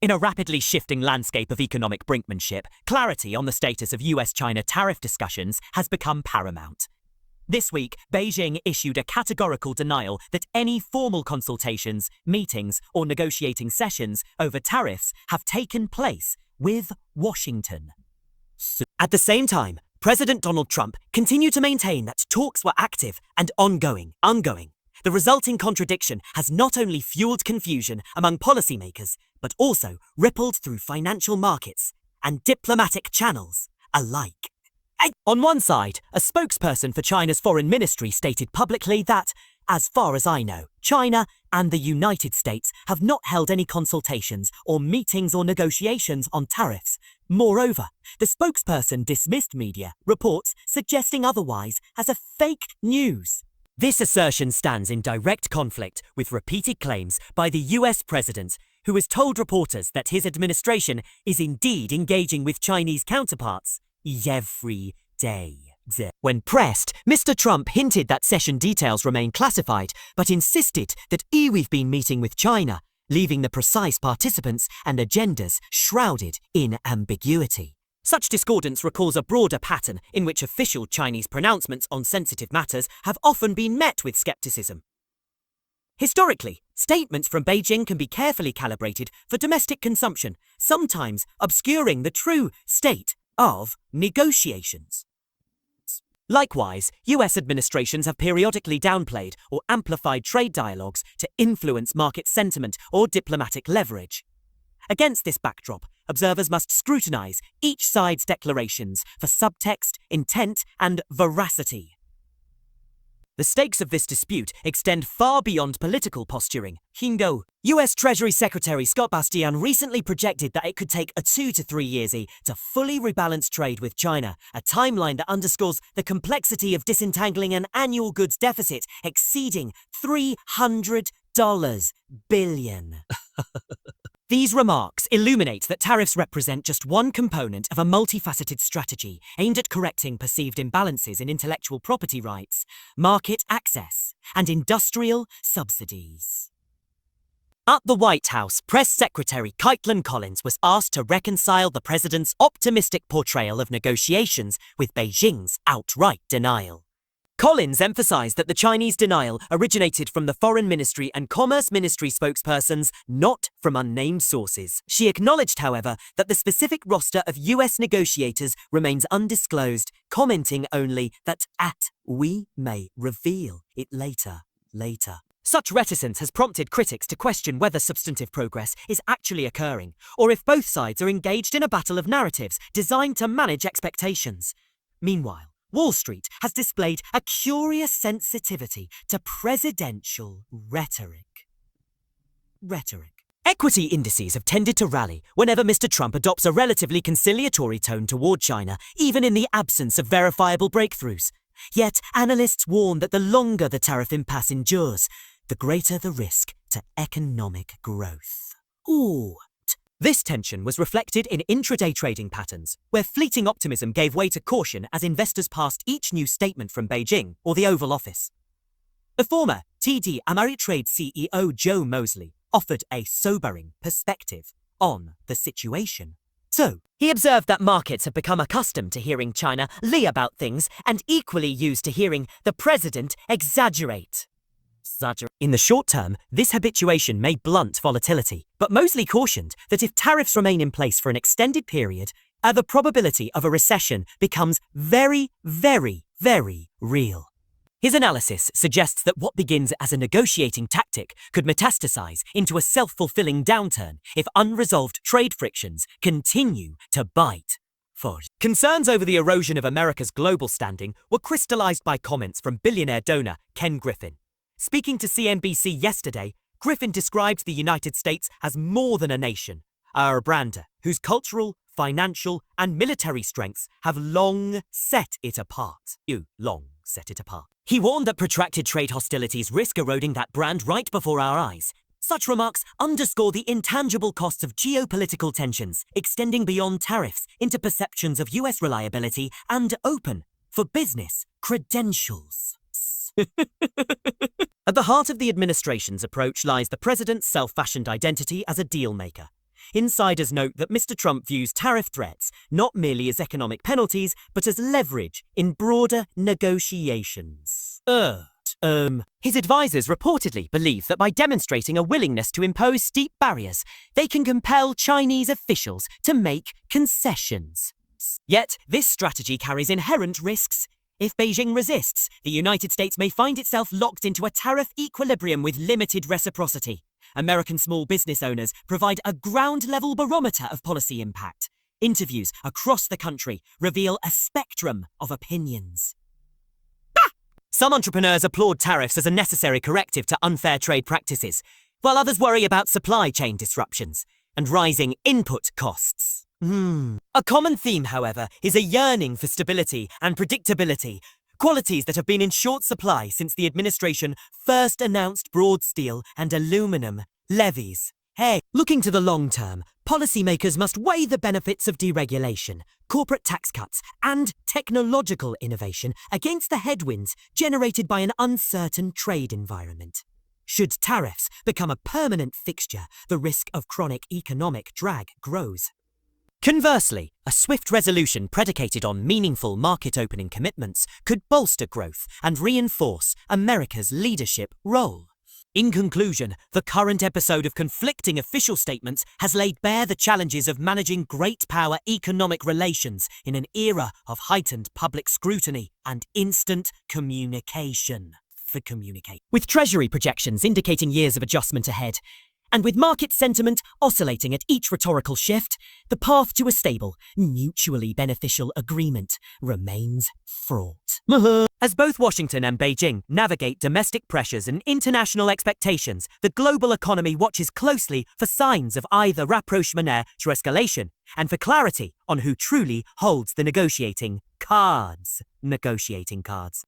In a rapidly shifting landscape of economic brinkmanship, clarity on the status of US-China tariff discussions has become paramount. This week, Beijing issued a categorical denial that any formal consultations, meetings, or negotiating sessions over tariffs have taken place with Washington. At the same time, President Donald Trump continued to maintain that talks were active and ongoing. The resulting contradiction has not only fueled confusion among policymakers, but also rippled through financial markets and diplomatic channels alike. On one side, a spokesperson for China's foreign ministry stated publicly that, as far as I know, China and the United States have not held any consultations or meetings or negotiations on tariffs. Moreover, the spokesperson dismissed media reports suggesting otherwise as a fake news. This assertion stands in direct conflict with repeated claims by the US president, who has told reporters that his administration is indeed engaging with Chinese counterparts every day. When pressed, Mr. Trump hinted that session details remain classified, but insisted that we've been meeting with China, leaving the precise participants and agendas shrouded in ambiguity. Such discordance recalls a broader pattern in which official Chinese pronouncements on sensitive matters have often been met with skepticism. Historically, statements from Beijing can be carefully calibrated for domestic consumption, sometimes obscuring the true state of negotiations. Likewise, US administrations have periodically downplayed or amplified trade dialogues to influence market sentiment or diplomatic leverage. Against this backdrop, observers must scrutinize each side's declarations for subtext, intent, and veracity. The stakes of this dispute extend far beyond political posturing. US Treasury Secretary Scott Bastian recently projected that it could take 2 to 3 years to fully rebalance trade with China, a timeline that underscores the complexity of disentangling an annual goods deficit exceeding $300 billion. These remarks illuminate that tariffs represent just one component of a multifaceted strategy aimed at correcting perceived imbalances in intellectual property rights, market access, and industrial subsidies. At the White House, Press Secretary Caitlin Collins was asked to reconcile the president's optimistic portrayal of negotiations with Beijing's outright denial. Collins emphasized that the Chinese denial originated from the Foreign Ministry and Commerce Ministry spokespersons, not from unnamed sources. She acknowledged, however, that the specific roster of US negotiators remains undisclosed, commenting only that we may reveal it later. Such reticence has prompted critics to question whether substantive progress is actually occurring, or if both sides are engaged in a battle of narratives designed to manage expectations. Meanwhile, Wall Street has displayed a curious sensitivity to presidential rhetoric. Equity indices have tended to rally whenever Mr. Trump adopts a relatively conciliatory tone toward China, even in the absence of verifiable breakthroughs. Yet, analysts warn that the longer the tariff impasse endures, the greater the risk to economic growth. This tension was reflected in intraday trading patterns, where fleeting optimism gave way to caution as investors passed each new statement from Beijing or the Oval Office. The former TD Ameritrade CEO Joe Mosley offered a sobering perspective on the situation. He observed that markets have become accustomed to hearing China lie about things and equally used to hearing the president exaggerate. In the short term, this habituation may blunt volatility, but Mosley cautioned that if tariffs remain in place for an extended period, the probability of a recession becomes very, very, very real. His analysis suggests that what begins as a negotiating tactic could metastasize into a self-fulfilling downturn if unresolved trade frictions continue to bite. Concerns over the erosion of America's global standing were crystallized by comments from billionaire donor Ken Griffin. Speaking to CNBC yesterday, Griffin described the United States as more than a nation, a brand whose cultural, financial, and military strengths have long set it apart. He warned that protracted trade hostilities risk eroding that brand right before our eyes. Such remarks underscore the intangible costs of geopolitical tensions, extending beyond tariffs into perceptions of US reliability and open for business credentials. At the heart of the administration's approach lies the president's self-fashioned identity as a deal-maker. insiders note that Mr. Trump views tariff threats not merely as economic penalties, but as leverage in broader negotiations. His advisors reportedly believe that by demonstrating a willingness to impose steep barriers, they can compel Chinese officials to make concessions. Yet, this strategy carries inherent risks. If Beijing resists, the United States may find itself locked into a tariff equilibrium with limited reciprocity. American small business owners provide a ground-level barometer of policy impact. Interviews across the country reveal a spectrum of opinions. Some entrepreneurs applaud tariffs as a necessary corrective to unfair trade practices, while others worry about supply chain disruptions and rising input costs. A common theme, however, is a yearning for stability and predictability, qualities that have been in short supply since the administration first announced broad steel and aluminum levies. Looking to the long term, policymakers must weigh the benefits of deregulation, corporate tax cuts, and technological innovation against the headwinds generated by an uncertain trade environment. Should tariffs become a permanent fixture, the risk of chronic economic drag grows. Conversely, a swift resolution predicated on meaningful market-opening commitments could bolster growth and reinforce America's leadership role. In conclusion, the current episode of conflicting official statements has laid bare the challenges of managing great power economic relations in an era of heightened public scrutiny and instant communication. With Treasury projections indicating years of adjustment ahead, and with market sentiment oscillating at each rhetorical shift, the path to a stable, mutually beneficial agreement remains fraught. As both Washington and Beijing navigate domestic pressures and international expectations, the global economy watches closely for signs of either rapprochement to escalation and for clarity on who truly holds the negotiating cards.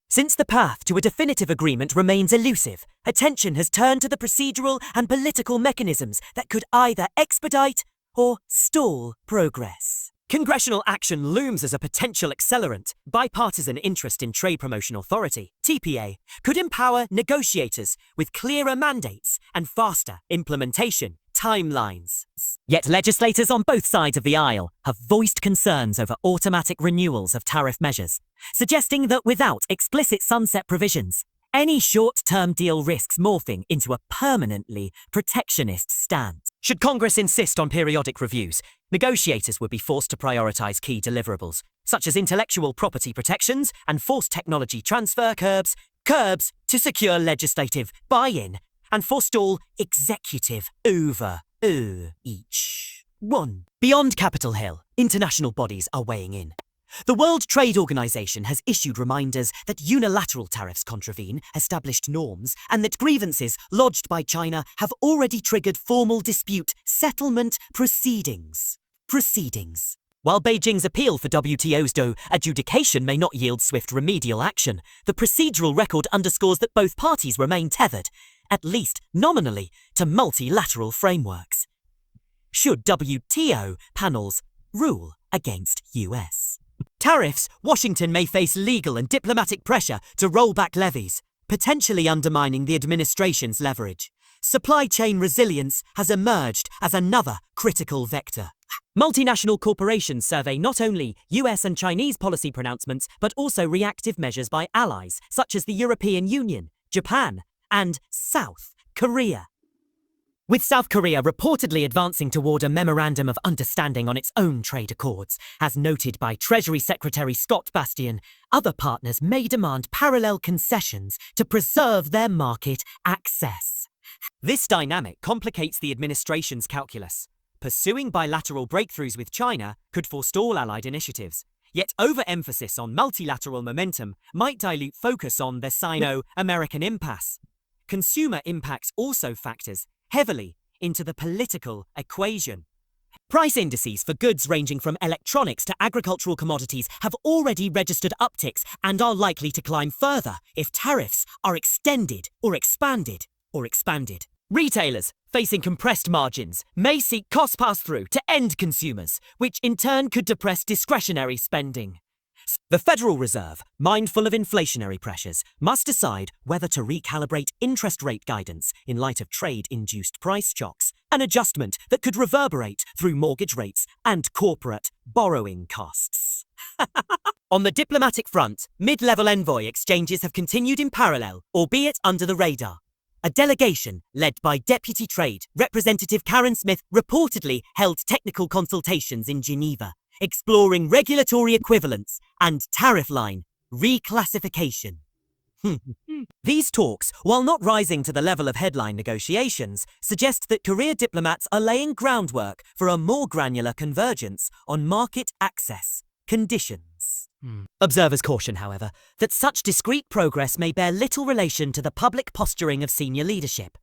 Since the path to a definitive agreement remains elusive, attention has turned to the procedural and political mechanisms that could either expedite or stall progress. Congressional action looms as a potential accelerant. Bipartisan interest in Trade Promotion Authority, TPA, could empower negotiators with clearer mandates and faster implementation timelines. Yet legislators on both sides of the aisle have voiced concerns over automatic renewals of tariff measures, suggesting that without explicit sunset provisions, any short-term deal risks morphing into a permanently protectionist stance. Should Congress insist on periodic reviews, negotiators would be forced to prioritize key deliverables, such as intellectual property protections and forced technology transfer curbs to secure legislative buy-in and forestall executive over each one. Beyond Capitol Hill, international bodies are weighing in. The World Trade Organization has issued reminders that unilateral tariffs contravene established norms and that grievances lodged by China have already triggered formal dispute settlement proceedings. While Beijing's appeal for WTO's adjudication may not yield swift remedial action, the procedural record underscores that both parties remain tethered, at least nominally, to multilateral frameworks. Should WTO panels rule against US tariffs, Washington may face legal and diplomatic pressure to roll back levies, potentially undermining the administration's leverage. Supply chain resilience has emerged as another critical vector. Multinational corporations survey not only US and Chinese policy pronouncements, but also reactive measures by allies such as the European Union, Japan, and South Korea. With South Korea reportedly advancing toward a memorandum of understanding on its own trade accords, as noted by Treasury Secretary Scott Bastian, other partners may demand parallel concessions to preserve their market access. This dynamic complicates the administration's calculus. Pursuing bilateral breakthroughs with China could forestall allied initiatives, yet overemphasis on multilateral momentum might dilute focus on the Sino-American impasse. Consumer impacts also factors heavily into the political equation. Price indices for goods ranging from electronics to agricultural commodities have already registered upticks and are likely to climb further if tariffs are extended or expanded. Retailers, facing compressed margins, may seek cost pass-through to end consumers, which in turn could depress discretionary spending. The Federal Reserve, mindful of inflationary pressures, must decide whether to recalibrate interest rate guidance in light of trade-induced price shocks an adjustment that could reverberate through mortgage rates and corporate borrowing costs. On the diplomatic front, mid-level envoy exchanges have continued in parallel, albeit under the radar. A delegation led by Deputy Trade Representative Karen Smith reportedly held technical consultations in Geneva, exploring regulatory equivalence and tariff line reclassification. These talks, while not rising to the level of headline negotiations, suggest that career diplomats are laying groundwork for a more granular convergence on market access conditions. Observers caution, however, that such discrete progress may bear little relation to the public posturing of senior leadership.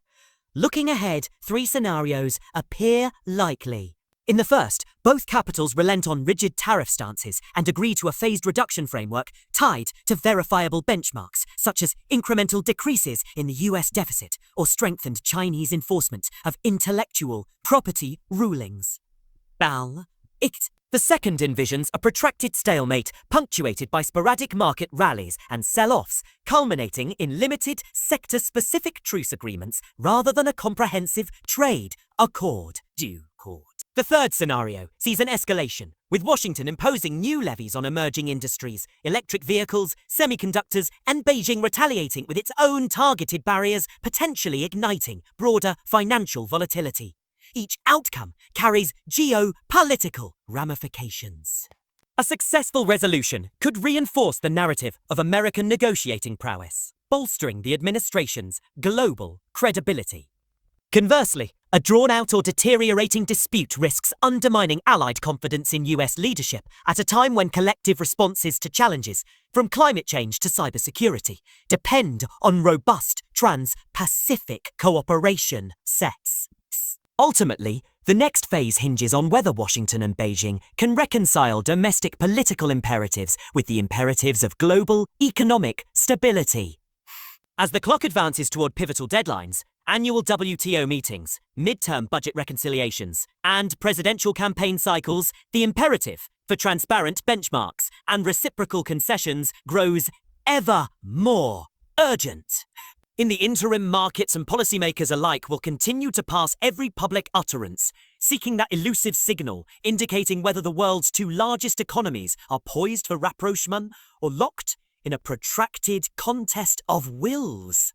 Looking ahead, 3 scenarios appear likely. In the first, both capitals relent on rigid tariff stances and agree to a phased reduction framework tied to verifiable benchmarks, such as incremental decreases in the US deficit or strengthened Chinese enforcement of intellectual property rulings. The second envisions a protracted stalemate punctuated by sporadic market rallies and sell-offs, culminating in limited sector-specific truce agreements rather than a comprehensive trade accord. The third scenario sees an escalation, with Washington imposing new levies on emerging industries, electric vehicles, semiconductors, and Beijing retaliating with its own targeted barriers, potentially igniting broader financial volatility. Each outcome carries geopolitical ramifications. A successful resolution could reinforce the narrative of American negotiating prowess, bolstering the administration's global credibility. Conversely, a drawn-out or deteriorating dispute risks undermining Allied confidence in US leadership at a time when collective responses to challenges, from climate change to cybersecurity, depend on robust trans-Pacific cooperation sets. Ultimately, the next phase hinges on whether Washington and Beijing can reconcile domestic political imperatives with the imperatives of global economic stability. As the clock advances toward pivotal deadlines, annual WTO meetings, midterm budget reconciliations, and presidential campaign cycles, the imperative for transparent benchmarks and reciprocal concessions grows ever more urgent. In the interim, markets and policymakers alike will continue to pass every public utterance, seeking that elusive signal indicating whether the world's 2 largest economies are poised for rapprochement or locked in a protracted contest of wills.